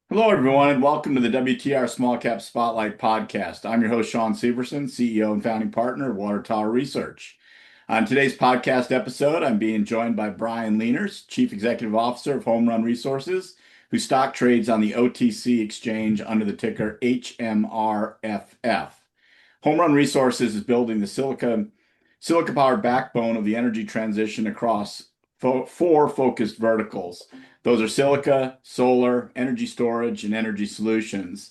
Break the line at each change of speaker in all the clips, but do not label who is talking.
Hello, everyone, and welcome to the WTR Small Cap Spotlight podcast. I'm your host, Shawn Severson, CEO and founding partner of Water Tower Research. On today's podcast episode, I'm being joined by Brian Leeners, Chief Executive Officer of Homerun Resources, whose stock trades on the OTC exchange under the ticker HMRFF. Homerun Resources is building the silica-powered backbone of the energy transition across four focused verticals. Those are silica, solar, energy storage, and energy solutions.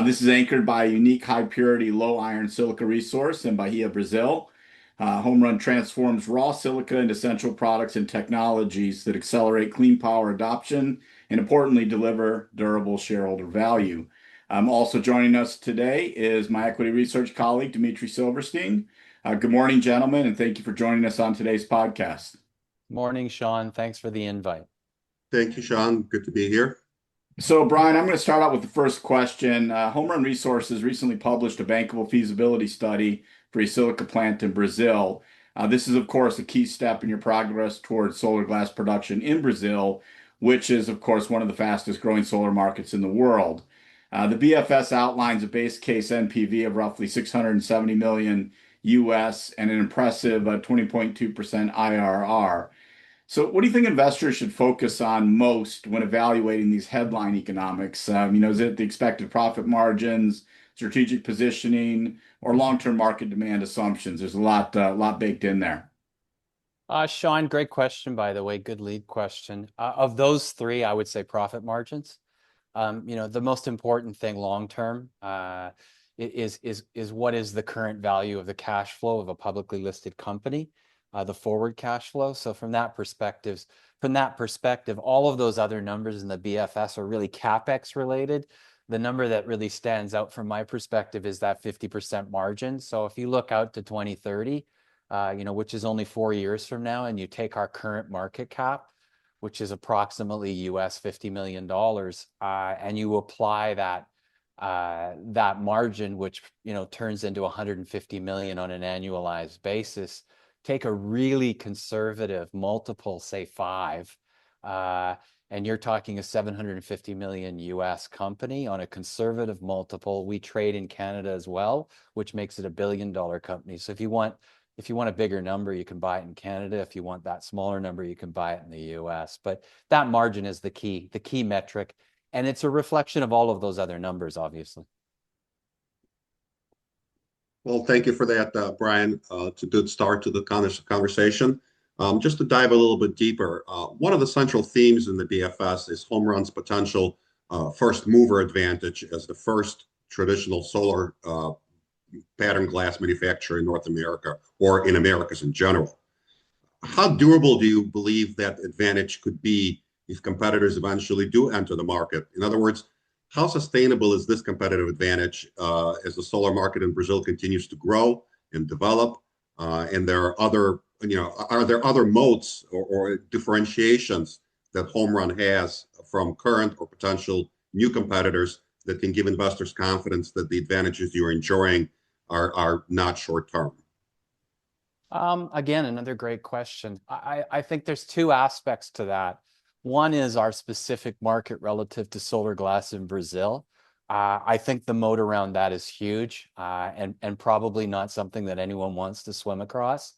This is anchored by a unique high purity, low iron silica resource in Bahia, Brazil. Homerun transforms raw silica into essential products and technologies that accelerate clean power adoption and importantly deliver durable shareholder value. Also joining us today is my equity research colleague, Dmitry Silversteyn. Good morning, gentlemen, and thank you for joining us on today's podcast.
Morning, Shawn. Thanks for the invite.
Thank you, Shawn. Good to be here.
So, Brian, I'm going to start out with the first question. Homerun Resources recently published a bankable feasibility study for a silica plant in Brazil. This is, of course, a key step in your progress towards solar glass production in Brazil, which is, of course, one of the fastest growing solar markets in the world. The BFS outlines a base case NPV of roughly 670 million US and an impressive 20.2% IRR. So, what do you think investors should focus on most when evaluating these headline economics? Is it the expected profit margins, strategic positioning, or long-term market demand assumptions? There's a lot baked in there.
Shawn, great question, by the way. Good lead question. Of those three, I would say profit margins. The most important thing long term is what is the current value of the cash flow of a publicly listed company, the forward cash flow. So from that perspective, all of those other numbers in the BFS are really CapEx related. The number that really stands out from my perspective is that 50% margin. So if you look out to 2030, which is only 4 years from now, and you take our current market cap, which is approximately US $50 million, and you apply that margin, which turns into 150 million on an annualized basis. Take a really conservative multiple, say 5, and you're talking a 750 million US company on a conservative multiple. We trade in Canada as well, which makes it a billion-dollar company. So if you want a bigger number, you can buy it in Canada. If you want that smaller number, you can buy it in the US. But that margin is the key metric, and it's a reflection of all of those other numbers, obviously.
Well, thank you for that, Brian. It's a good start to the conversation. Just to dive a little bit deeper, one of the central themes in the BFS is Homerun's potential first mover advantage as the first traditional solar pattern glass manufacturer in North America or in Americas in general. How durable do you believe that advantage could be if competitors eventually do enter the market? In other words, how sustainable is this competitive advantage as the solar market in Brazil continues to grow and develop? And there are there other moats or differentiations that Homerun has from current or potential new competitors that can give investors confidence that the advantages you're enjoying are not short term?
Again, another great question. I think there's two aspects to that. One is our specific market relative to solar glass in Brazil. I think the moat around that is huge, and probably not something that anyone wants to swim across.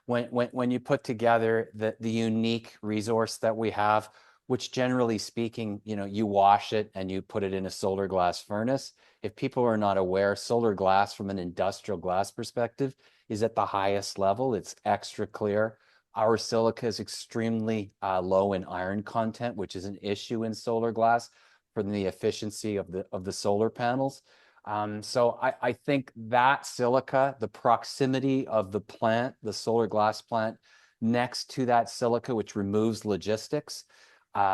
When you put together the unique resource that we have, which generally speaking, you wash it and you put it in a solar glass furnace. If people are not aware, solar glass from an industrial glass perspective is at the highest level. It's extra clear. Our silica is extremely low in iron content, which is an issue in solar glass for the efficiency of the solar panels. So I think that silica, the proximity of the plant, the solar glass plant, next to that silica, which removes logistics.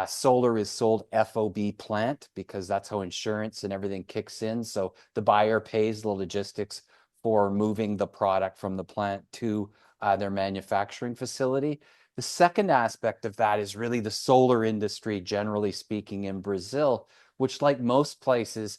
Solar is sold FOB plant because that's how insurance and everything kicks in. So the buyer pays the logistics for moving the product from the plant to their manufacturing facility. The second aspect of that is really the solar industry, generally speaking, in Brazil, which, like most places,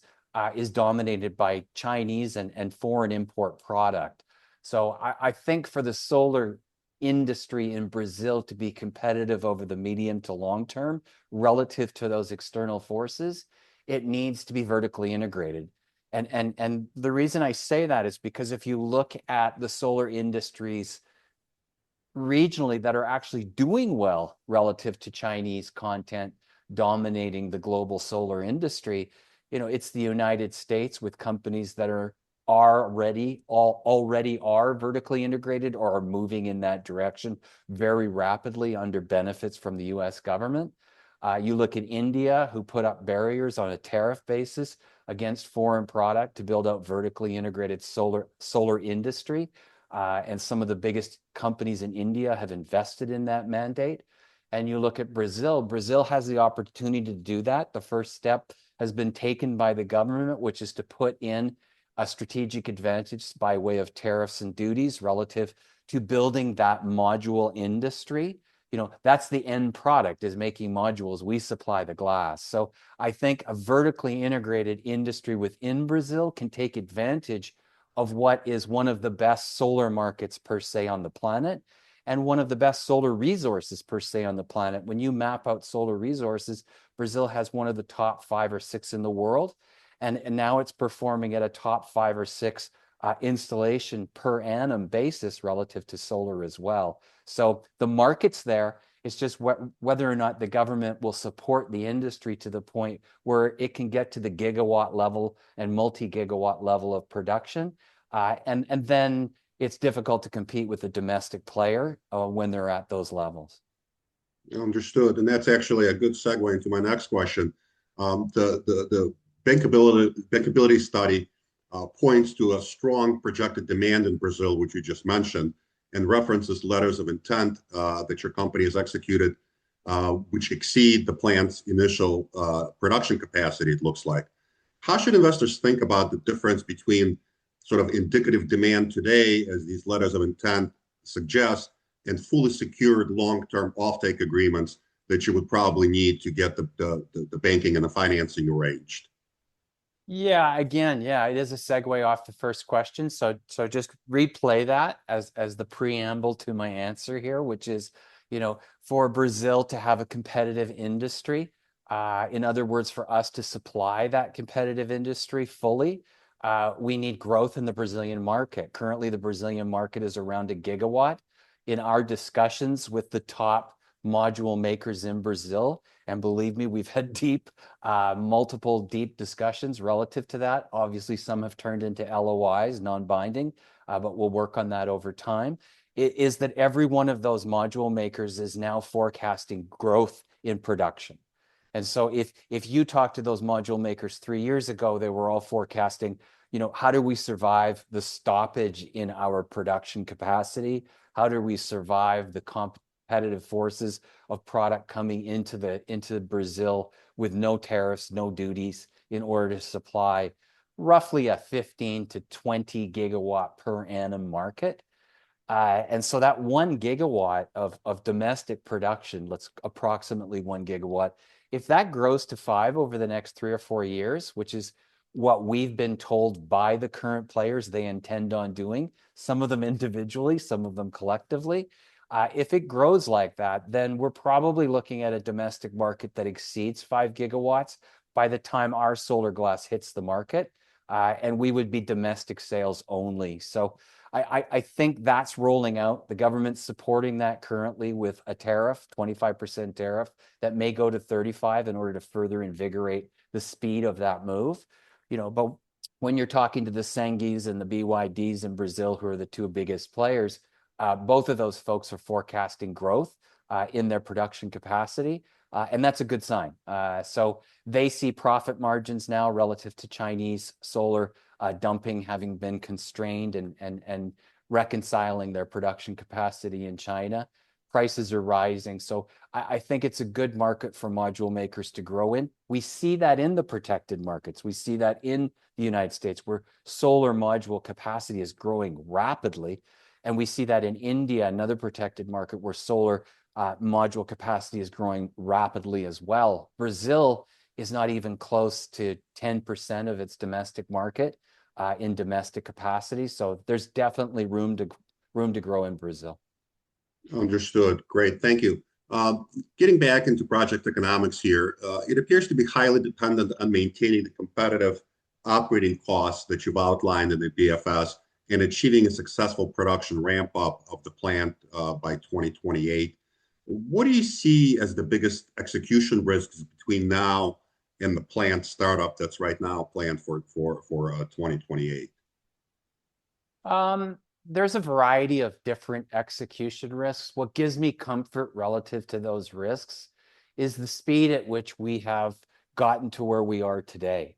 is dominated by Chinese and foreign import product. So I think for the solar industry in Brazil to be competitive over the medium to long term relative to those external forces, it needs to be vertically integrated. And the reason I say that is because if you look at the solar industries regionally that are actually doing well relative to Chinese content dominating the global solar industry, it's the United States with companies that are already are vertically integrated or are moving in that direction very rapidly under benefits from the US government. You look at India, who put up barriers on a tariff basis against foreign product to build out vertically integrated solar industry. And some of the biggest companies in India have invested in that mandate. And you look at Brazil, Brazil has the opportunity to do that. The first step has been taken by the government, which is to put in a strategic advantage by way of tariffs and duties relative to building that module industry. That's the end product, is making modules. We supply the glass. So I think a vertically integrated industry within Brazil can take advantage of what is one of the best solar markets per se on the planet, and one of the best solar resources per se on the planet. When you map out solar resources, Brazil has one of the top 5 or 6 in the world, and now it's performing at a top 5 or 6 installation per annum basis relative to solar as well. So the market's there. It's just whether or not the government will support the industry to the point where it can get to the gigawatt level and multi-gigawatt level of production. And then it's difficult to compete with a domestic player when they're at those levels.
Understood. And that's actually a good segue into my next question. The bankability study points to a strong projected demand in Brazil, which you just mentioned, and references letters of intent that your company has executed, which exceed the plant's initial production capacity, it looks like. How should investors think about the difference between sort of indicative demand today, as these letters of intent suggest, and fully secured long-term offtake agreements that you would probably need to get the banking and the financing arranged?
Yeah, again, it is a segue off the first question. So just replay that as the preamble to my answer here, which is, for Brazil to have a competitive industry, in other words, for us to supply that competitive industry fully, we need growth in the Brazilian market. Currently, the Brazilian market is around 1 gigawatt. In our discussions with the top module makers in Brazil, and believe me, we've had multiple deep discussions relative to that. Obviously, some have turned into LOIs, non-binding, but we'll work on that over time. It is that every one of those module makers is now forecasting growth in production. And so if you talk to those module makers 3 years ago, they were all forecasting, how do we survive the stoppage in our production capacity? How do we survive the competitive forces of product coming into Brazil with no tariffs, no duties, in order to supply roughly a 15 to 20 gigawatt per annum market? And so that 1 gigawatt of domestic production, let's approximately 1 gigawatt, if that grows to 5 over the next 3 or 4 years, which is what we've been told by the current players they intend on doing, some of them individually, some of them collectively, if it grows like that, then we're probably looking at a domestic market that exceeds 5 gigawatts by the time our solar glass hits the market, and we would be domestic sales only. So I think that's rolling out. The government's supporting that currently with a tariff, 25% tariff, that may go to 35 in order to further invigorate the speed of that move. But when you're talking to the Senguis and the BYDs in Brazil, who are the 2 biggest players, both of those folks are forecasting growth in their production capacity, and that's a good sign. So they see profit margins now relative to Chinese solar dumping having been constrained and reconciling their production capacity in China. Prices are rising. So I think it's a good market for module makers to grow in. We see that in the protected markets. We see that in the United States, where solar module capacity is growing rapidly. And we see that in India, another protected market, where solar module capacity is growing rapidly as well. Brazil is not even close to 10% of its domestic market in domestic capacity. So there's definitely room to grow in Brazil.
Understood. Great. Thank you. Getting back into project economics here, it appears to be highly dependent on maintaining the competitive operating costs that you've outlined in the BFS and achieving a successful production ramp up of the plant by 2028. What do you see as the biggest execution risks between now and the plant startup that's right now planned for 2028?
There's a variety of different execution risks. What gives me comfort relative to those risks is the speed at which we have gotten to where we are today.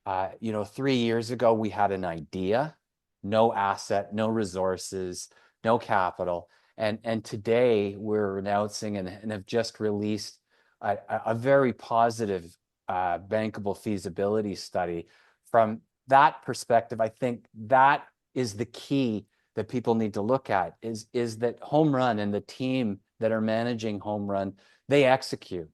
3 years ago, we had an idea, no asset, no resources, no capital. And today we're announcing and have just released a very positive bankable feasibility study. From that perspective, I think that is the key that people need to look at is that Homerun and the team that are managing Homerun, they execute.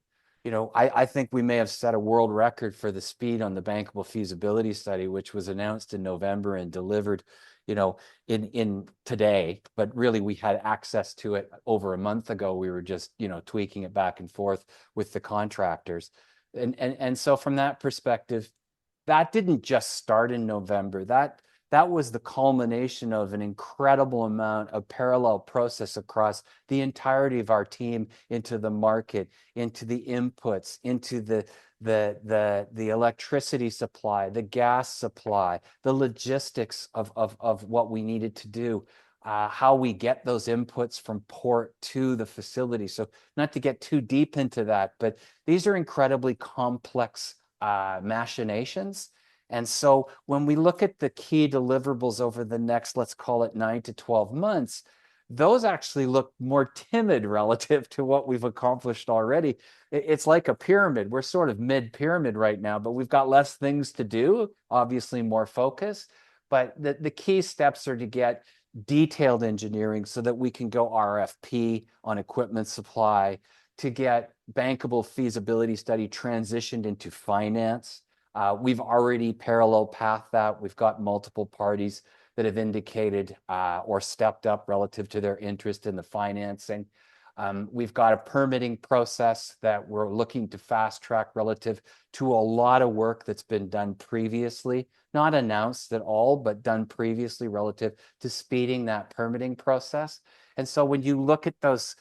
I think we may have set a world record for the speed on the bankable feasibility study, which was announced in November and delivered, in today, but really we had access to it over a month ago. We were just, tweaking it back and forth with the contractors. And so from that perspective, that didn't just start in November. That was the culmination of an incredible amount of parallel process across the entirety of our team into the market, into the inputs, into the electricity supply, the gas supply, the logistics of what we needed to do, how we get those inputs from port to the facility. So not to get too deep into that, but these are incredibly complex machinations. And so when we look at the key deliverables over the next, let's call it 9 to 12 months, those actually look more timid relative to what we've accomplished already. It's like a pyramid. We're sort of mid-pyramid right now, but we've got less things to do, obviously more focus. But the key steps are to get detailed engineering so that we can go RFP on equipment supply, to get bankable feasibility study transitioned into finance. We've already parallel path that. We've got multiple parties that have indicated or stepped up relative to their interest in the financing. We've got a permitting process that we're looking to fast track relative to a lot of work that's been done previously, not announced at all, but done previously relative to speeding that permitting process. And so when you look at those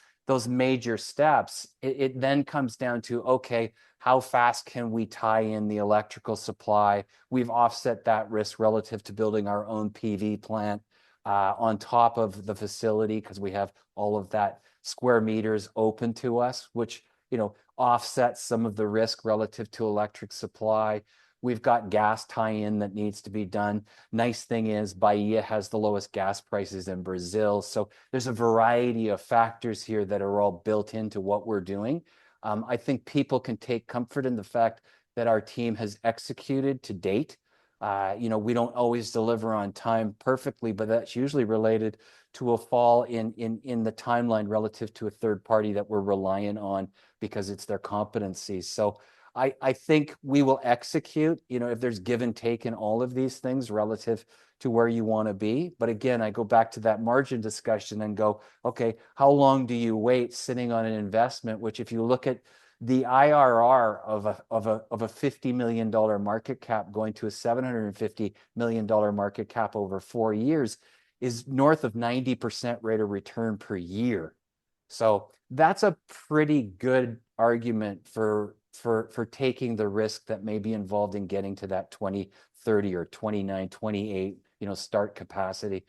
major steps, it then comes down to, okay, how fast can we tie in the electrical supply? We've offset that risk relative to building our own PV plant on top of the facility because we have all of that square meters open to us, which offsets some of the risk relative to electric supply. We've got gas tie-in that needs to be done. Nice thing is Bahia has the lowest gas prices in Brazil. So there's a variety of factors here that are all built into what we're doing. I think people can take comfort in the fact that our team has executed to date. We don't always deliver on time perfectly, but that's usually related to a fall in the timeline relative to a third party that we're reliant on because it's their competency. So I think we will execute, if there's give and take in all of these things relative to where you want to be. But again, I go back to that margin discussion and go, okay, how long do you wait sitting on an investment, which if you look at the IRR of a $50 million market cap going to a $750 million market cap over 4 years is north of 90% rate of return per year. So that's a pretty good argument for taking the risk that may be involved in getting to that 2030 or 29, 28, start capacity,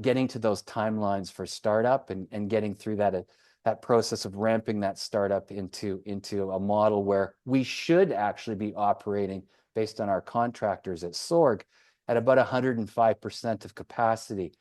getting to those timelines for startup and getting through that process of ramping that startup into a model where we should actually be operating based on our contractors at Sorg at about 105% of capacity.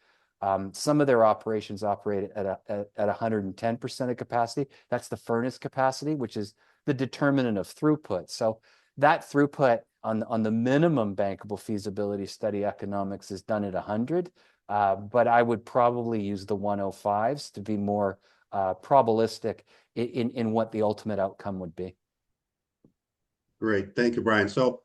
Some of their operations operate at 110% of capacity. That's the furnace capacity, which is the determinant of throughput. So that throughput on the minimum bankable feasibility study economics is done at 100, but I would probably use the 105s to be more probabilistic in what the ultimate outcome would be.
Great, thank you, Brian. So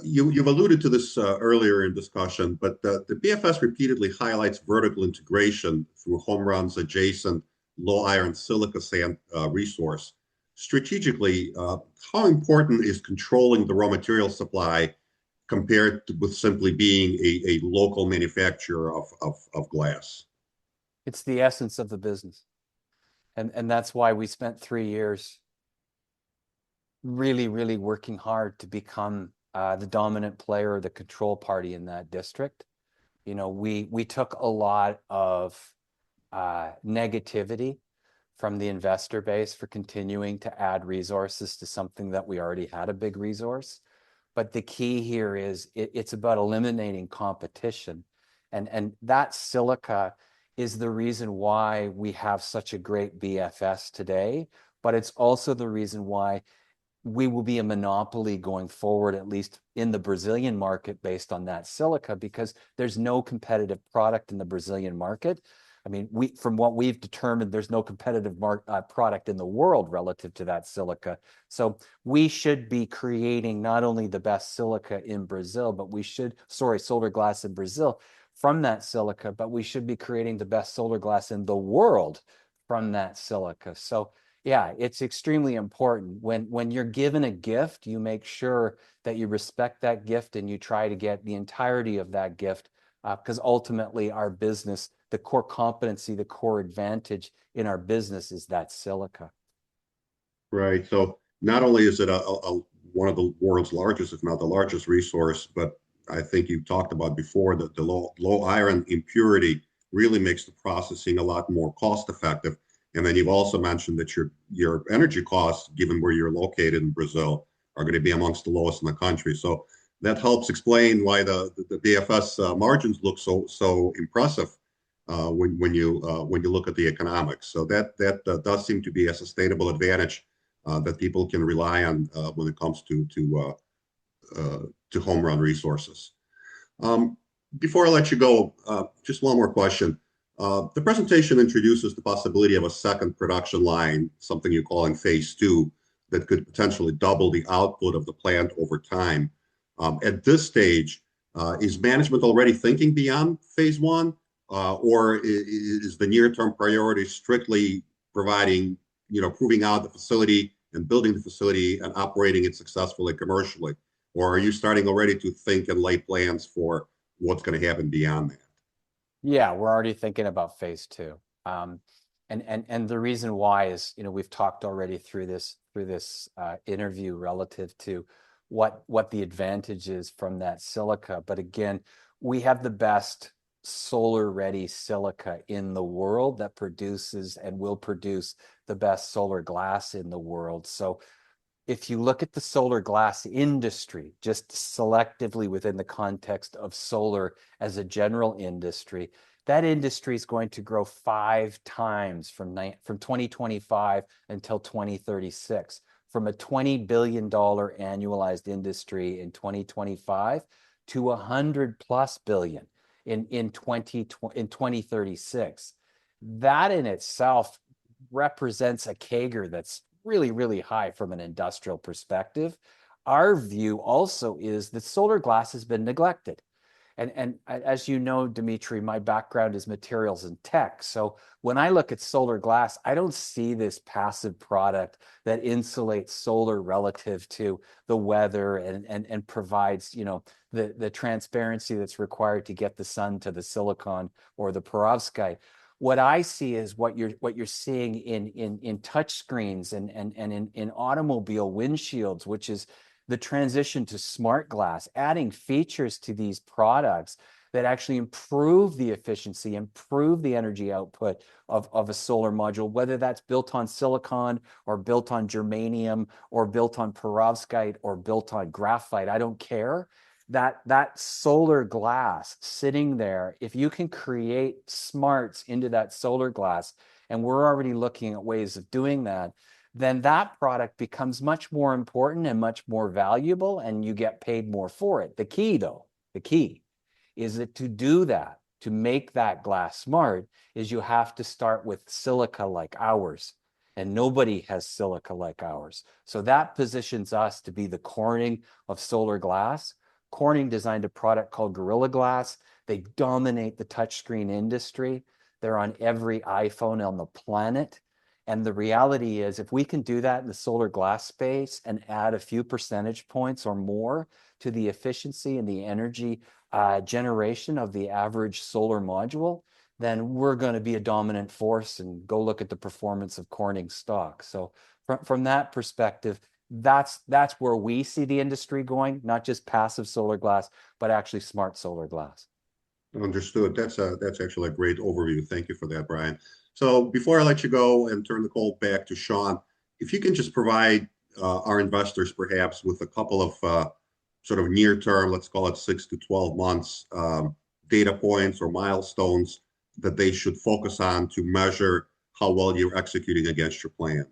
you've alluded to this earlier in discussion, but the BFS repeatedly highlights vertical integration through Homerun's adjacent low iron silica sand resource. Strategically, how important is controlling the raw material supply compared to, with simply being a local manufacturer of glass?
It's the essence of the business. And that's why we spent 3 years really, really working hard to become the dominant player, the control party in that district. You know, we took a lot of negativity from the investor base for continuing to add resources to something that we already had a big resource. But the key here is it's about eliminating competition. And that silica is the reason why we have such a great BFS today, but it's also the reason why we will be a monopoly going forward, at least in the Brazilian market, based on that silica, because there's no competitive product in the Brazilian market. I mean, from what we've determined, there's no competitive product in the world relative to that silica. So we should be creating not only the best silica in Brazil, but solar glass in Brazil from that silica, but we should be creating the best solar glass in the world from that silica. So yeah, it's extremely important. When you're given a gift, you make sure that you respect that gift and you try to get the entirety of that gift, because ultimately our business, the core competency, the core advantage in our business is that silica.
Right. So not only is it one of the world's largest, if not the largest resource, but I think you talked about before that the low iron impurity really makes the processing a lot more cost effective. And then you've also mentioned that your energy costs, given where you're located in Brazil, are going to be amongst the lowest in the country. So that helps explain why the BFS margins look so impressive when you look at the economics. So that does seem to be a sustainable advantage that people can rely on when it comes to Homerun Resources. Before I let you go, just one more question. The presentation introduces the possibility of a second production line, something you call in phase 2, that could potentially double the output of the plant over time. At this stage, is management already thinking beyond phase 1, or is the near-term priority strictly providing, proving out the facility and building the facility and operating it successfully commercially? Or are you starting already to think and lay plans for what's going to happen beyond that?
Yeah, we're already thinking about phase 2. And the reason why is, we've talked already through this interview relative to what the advantage is from that silica. But again, we have the best solar ready silica in the world that produces and will produce the best solar glass in the world. So if you look at the solar glass industry, just selectively within the context of solar as a general industry, that industry is going to grow 5 times from 2025 until 2036, from a $20 billion annualized industry in 2025 to 100+ billion in 2036. That in itself represents a CAGR that's really, really high from an industrial perspective. Our view also is that solar glass has been neglected. And as you know, Dmitry, my background is materials and tech. So when I look at solar glass, I don't see this passive product that insulates solar relative to the weather and provides, the transparency that's required to get the sun to the silicon or the perovskite. What I see is what you're seeing in touch screens and in automobile windshields, which is the transition to smart glass, adding features to these products that actually improve the efficiency, improve the energy output of a solar module, whether that's built on silicon or built on germanium or built on perovskite or built on graphite. I don't care. That solar glass sitting there, if you can create smarts into that solar glass, and we're already looking at ways of doing that, then that product becomes much more important and much more valuable, and you get paid more for it. The key is that to do that, to make that glass smart, is you have to start with silica like ours. And nobody has silica like ours. So that positions us to be the Corning of solar glass. Corning designed a product called Gorilla Glass. They dominate the touchscreen industry. They're on every iPhone on the planet. And the reality is, if we can do that in the solar glass space and add a few percentage points or more to the efficiency and the energy generation of the average solar module, then we're going to be a dominant force. And go look at the performance of Corning stock. So from that perspective, that's where we see the industry going, not just passive solar glass, but actually smart solar glass.
Understood. That's actually a great overview. Thank you for that, Brian. So before I let you go and turn the call back to Shawn, if you can just provide our investors perhaps with a couple of sort of near term, let's call it 6 to 12 months, data points or milestones that they should focus on to measure how well you're executing against your plan.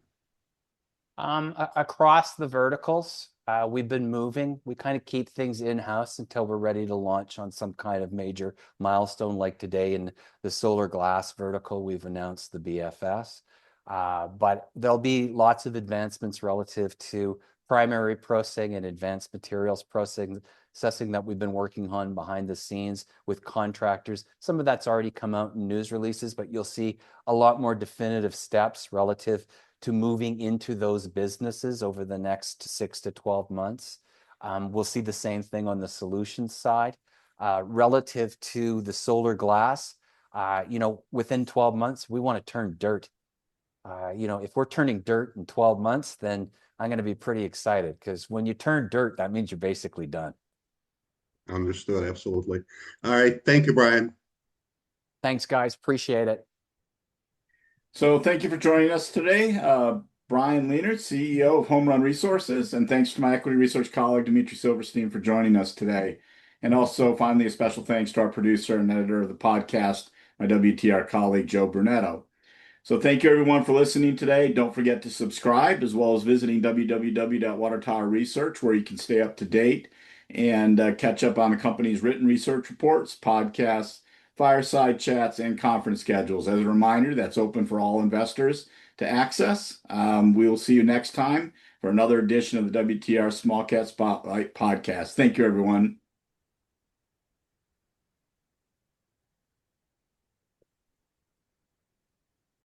Across the verticals, we've been moving. We kind of keep things in-house until we're ready to launch on some kind of major milestone, like today in the solar glass vertical, we've announced the BFS. But there'll be lots of advancements relative to primary processing and advanced materials processing that we've been working on behind the scenes with contractors. Some of that's already come out in news releases, but you'll see a lot more definitive steps relative to moving into those businesses over the next 6 to 12 months. We'll see the same thing on the solutions side. Relative to the solar glass, within 12 months, we want to turn dirt. If we're turning dirt in 12 months, then I'm going to be pretty excited, because when you turn dirt, that means you're basically done.
Understood. Absolutely. All right. Thank you, Brian.
Thanks, guys. Appreciate it.
So thank you for joining us today. Brian Leeners, CEO of Homerun Resources, and thanks to my equity research colleague, Dmitry Silversteyn, for joining us today. And also, finally, a special thanks to our producer and editor of the podcast, my WTR colleague, Joe Brunetto. So thank you, everyone, for listening today. Don't forget to subscribe, as well as visiting www.watertowerresearch, where you can stay up to date and catch up on the company's written research reports, podcasts, fireside chats, and conference schedules. As a reminder, that's open for all investors to access. We will see you next time for another edition of the WTR Small Cap Spotlight podcast. Thank you, everyone.